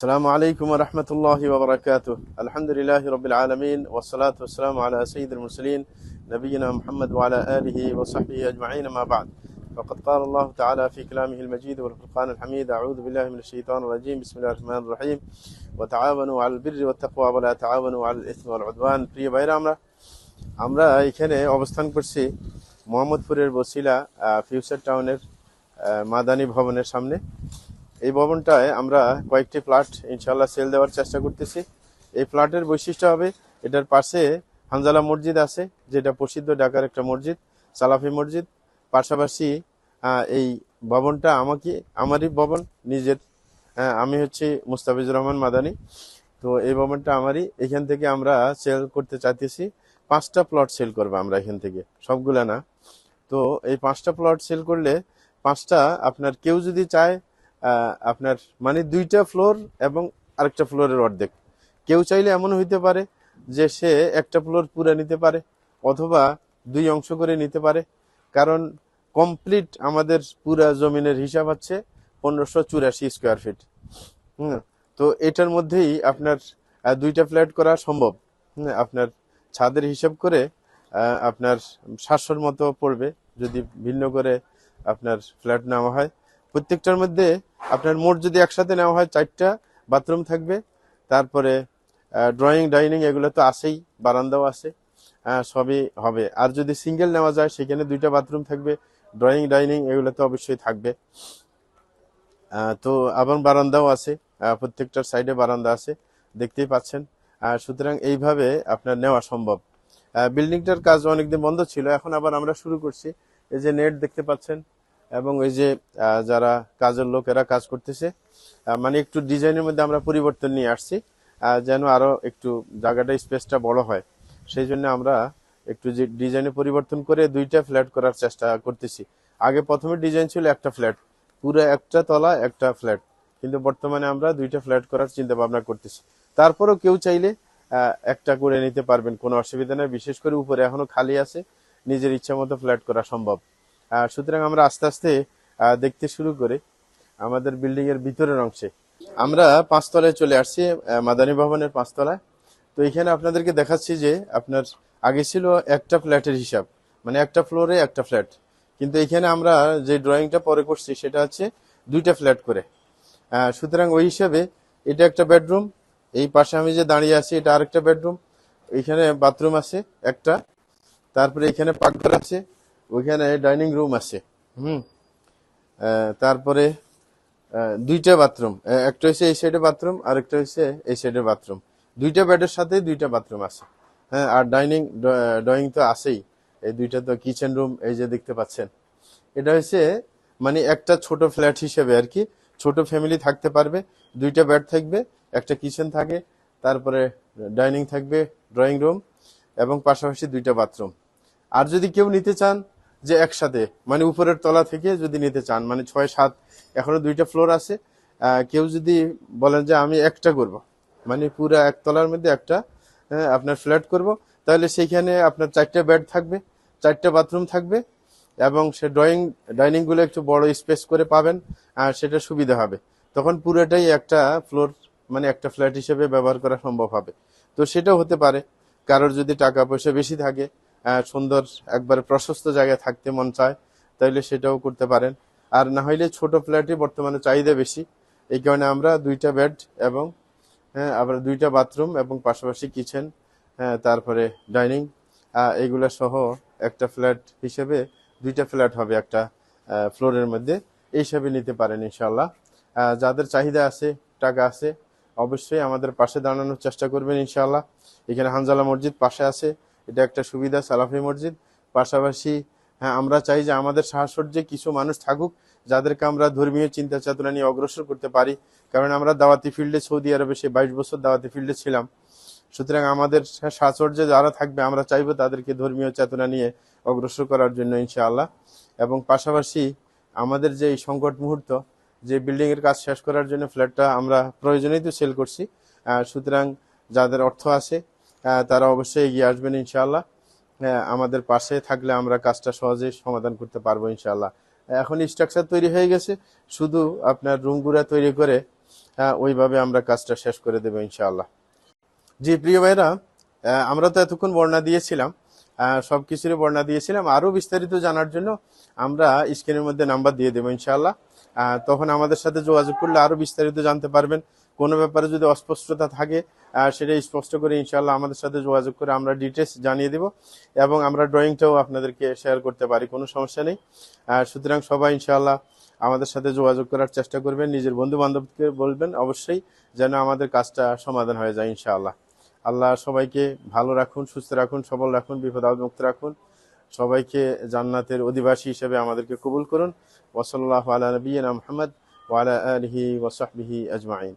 السلام عليكم ورحمة الله وبركاته. الحمد لله رب العالمين والصلاة والسلام على سيد المرسلين نبينا محمد وعلى آله وصحبه أجمعين ما بعد. فقد قال الله تعالى في كلامه المجيد والفرقان الحميد: أعوذ بالله من الشيطان الرجيم. بسم الله الرحمن الرحيم. وتعاونوا على البر والتقوى ولا تعاونوا على الإثم والعدوان. প্রিয় ভাইরা, আমরা এখানে অবস্থান করছি মোহাম্মদপুরের বসিলা ফিউচার টাউনের মাদানী ভবনের সামনে। এই ভবনটায় আমরা কয়েকটি ফ্ল্যাট ইনশাল্লাহ সেল দেওয়ার চেষ্টা করতেছি। এই ফ্ল্যাটের বৈশিষ্ট্য হবে, এটার পাশে হানজালা মসজিদ আছে, যেটা প্রসিদ্ধ ঢাকার একটা মসজিদ, সালাফি মসজিদ। পাশাপাশি এই ভবনটা আমারই ভবন নিজের। আমি হচ্ছি মুস্তাফিজুর রহমান মাদানী। তো এই ভবনটা আমারই। এখান থেকে আমরা সেল করতে চাইতেছি। 5টা প্লট সেল করবো আমরা এখান থেকে, সবগুলা না। তো এই 5টা প্লট সেল করলে 5টা আপনার কেউ যদি চায় আপনার মানে 2টা ফ্লোর এবং আরেকটা ফ্লোরের অর্ধেক, কেউ চাইলে এমন হইতে পারে যে সে একটা ফ্লোর পুরো নিতে পারে অথবা 2 অংশ করে নিতে পারে। কারণ কমপ্লিট আমাদের পুরা জমিনের হিসাব হচ্ছে 1584 স্কোয়ার ফিট। তো এটার মধ্যেই আপনার 2টা ফ্ল্যাট করা সম্ভব। আপনার ছাদের হিসাব করে আপনার 700-র মতো পড়বে যদি ভিন্ন করে আপনার ফ্ল্যাট নেওয়া হয়। প্রত্যেকটার মধ্যে আপনার মোট যদি একসাথে নেওয়া হয় 4টা বাথরুম থাকবে, তারপরে ড্রয়িং ডাইনিং এগুলো তো আছেই, বারান্দাও আছে, সবই হবে। আর যদি সিঙ্গেল নেওয়া যায় সেখানে 2টা বাথরুম থাকবে, ড্রয়িং ডাইনিং এগুলো তো অবশ্যই থাকবে। তো আবার বারান্দাও আছে, প্রত্যেকটার সাইডে বারান্দা আছে, দেখতেই পাচ্ছেন। সুতরাং এইভাবে আপনার নেওয়া সম্ভব। বিল্ডিংটার কাজ অনেকদিন বন্ধ ছিল, এখন আবার আমরা শুরু করছি। এই যে নেট দেখতে পাচ্ছেন এবং এই যে যারা কাজের লোকেরা কাজ করতেছে, মানে একটু ডিজাইনের মধ্যে আমরা পরিবর্তন নিয়ে আসছি, যেন আরো একটু জায়গাটা স্পেসটা বড় হয়। সেই জন্য আমরা একটু যে ডিজাইনে পরিবর্তন করে 2টা ফ্ল্যাট করার চেষ্টা করতেছি। আগে প্রথমে ডিজাইন ছিল একটা ফ্ল্যাট, পুরো একটা তলা একটা ফ্ল্যাট, কিন্তু বর্তমানে আমরা 2টা ফ্ল্যাট করার চিন্তা ভাবনা করতেছি। তারপরেও কেউ চাইলে একটা করে নিতে পারবেন, কোনো অসুবিধা নেই। বিশেষ করে উপরে এখনো খালি আছে, নিজের ইচ্ছা মতো ফ্ল্যাট করা সম্ভব। সুতরাং আমরা আস্তে আস্তে দেখতে শুরু করে আমাদের বিল্ডিং এর ভিতরের অংশে আমরা 5 তলায় চলে আসছি, মাদানী ভবনের 5 তলায়। তো এখানে আপনাদেরকে দেখাচ্ছি যে আপনার আগে ছিল একটা ফ্ল্যাটের হিসাব, মানে একটা ফ্লোরে একটা ফ্ল্যাট, কিন্তু এখানে আমরা যে ড্রয়িংটা পরে করছি সেটা হচ্ছে 2টা ফ্ল্যাট করে। সুতরাং ওই হিসাবে এটা একটা বেডরুম, এই পাশে আমি যে দাঁড়িয়ে আছি এটা আরেকটা বেডরুম, এখানে বাথরুম আছে একটা, তারপরে এখানে পাকঘর আছে, ওইখানে ডাইনিং রুম আছে। তারপরে 2টা বাথরুম, একটা হচ্ছে এই সাইডে বাথরুম আর একটা হচ্ছে এই সাইডে বাথরুম। 2টা বেডের সাথে 2টা বাথরুম আছে। হ্যাঁ, আর ড্রয়িং তো আছেই। এই 2টা তো কিচেন রুম, এই যে দেখতে পাচ্ছেন। এটা হচ্ছে মানে একটা ছোট ফ্ল্যাট হিসেবে আর কি, ছোট ফ্যামিলি থাকতে পারবে। 2টা বেড থাকবে, একটা কিচেন থাকে, তারপরে ডাইনিং থাকবে, ড্রয়িং রুম এবং পাশাপাশি 2টা বাথরুম। আর যদি কেউ নিতে চান যে একসাথে, মানে উপরের তলা থেকে যদি নিতে চান, মানে 6-7, এখনো 2টা ফ্লোর আছে, কেউ যদি বলেন যে আমি একটা করব, মানে পুরো একতলার মধ্যে একটা আপনার ফ্ল্যাট করব, তাহলে সেইখানে আপনার 4টা বেড থাকবে, 4টা বাথরুম থাকবে এবং সে ডাইনিং গুলো একটু বড় স্পেস করে পাবেন, আর সেটা সুবিধা হবে। তখন পুরোটাই একটা ফ্লোর, মানে একটা ফ্ল্যাট হিসেবে ব্যবহার করা সম্ভব হবে। তো সেটাও হতে পারে, কারোর যদি টাকা পয়সা বেশি থাকে, সুন্দর একবারে প্রশস্ত জায়গায় থাকতে মন চায়, তাইলে সেটাও করতে পারেন। আর না হইলে ছোট ফ্ল্যাটে বর্তমানে চাহিদা বেশি, এই কারণে আমরা 2টা বেড এবং আবার 2টা বাথরুম এবং পাশাপাশি কিচেন, তারপরে ডাইনিং, এগুলা সহ একটা ফ্ল্যাট হিসেবে 2টা ফ্ল্যাট হবে একটা ফ্লোরের মধ্যে, এই হিসাবে নিতে পারেন ইনশাল্লাহ। যাদের চাহিদা আছে, টাকা আছে, অবশ্যই আমাদের পাশে দাঁড়ানোর চেষ্টা করবেন ইনশাল্লাহ। এখানে হানজালা মসজিদ পাশে আছে, এটা একটা সুবিধা, সালাফি মসজিদ। পাশাপাশি হ্যাঁ, আমরা চাই যে আমাদের সাহচর্যে কিছু মানুষ থাকুক যাদেরকে আমরা ধর্মীয় চিন্তা চেতনা নিয়ে অগ্রসর করতে পারি। কারণ আমরা দাওয়াতি ফিল্ডে, সৌদি আরবে সে 22 বছর দাওয়াতি ফিল্ডে ছিলাম। সুতরাং আমাদের সাহচর্যে যারা থাকবে আমরা চাইবো তাদেরকে ধর্মীয় চেতনা নিয়ে অগ্রসর করার জন্য ইনশাআল্লাহ। এবং পাশাপাশি আমাদের যে এই সংকট মুহূর্ত, যে বিল্ডিং এর কাজ শেষ করার জন্য ফ্ল্যাটটা আমরা প্রয়োজনেই তো সেল করছি। সুতরাং যাদের অর্থ আছে তারা অবশ্যই এগিয়ে আসবেন ইনশাআল্লাহ। আমাদের পাশে থাকলে আমরা কাজটা সহজেই সমাধান করতে পারবো ইনশাআল্লাহ। এখন স্ট্রাকচার তৈরি হয়ে গেছে, শুধু আপনার রুমগুলা তৈরি করে ওইভাবে আমরা কাজটা শেষ করে দেবো ইনশাআল্লাহ। জি প্রিয় ভাইরা, আমরা তো এতক্ষণ বর্ণনা দিয়েছিলাম, সবকিছুরই বর্ণনা দিয়েছিলাম। আরো বিস্তারিত জানার জন্য আমরা স্ক্রিনের মধ্যে নাম্বার দিয়ে দেবো ইনশাআল্লাহ। তখন আমাদের সাথে যোগাযোগ করলে আরো বিস্তারিত জানতে পারবেন। কোনো ব্যাপারে যদি অস্পষ্টতা থাকে সেটা স্পষ্ট করে ইনশাআল্লাহ আমাদের সাথে যোগাযোগ করে আমরা ডিটেলস জানিয়ে দেব, এবং আমরা ড্রয়িংটাও আপনাদেরকে শেয়ার করতে পারি, কোনো সমস্যা নেই। সুতরাং সবাই ইনশাআল্লাহ আমাদের সাথে যোগাযোগ করার চেষ্টা করবেন, নিজের বন্ধু বান্ধবকে বলবেন অবশ্যই, যেন আমাদের কাজটা সমাধান হয়ে যায় ইনশাআল্লাহ। আল্লাহ সবাইকে ভালো রাখুন, সুস্থ রাখুন, সবল রাখুন, বিপদ আপদ মুক্ত রাখুন। সবাইকে জান্নাতের অধিবাসী হিসেবে আমাদেরকে কবুল করুন। ওয়া সাল্লাল্লাহু আলা নবিয়িনা মুহাম্মদ ওয়া আলা আলিহি ওয়া সাহবিহি আজমাইন।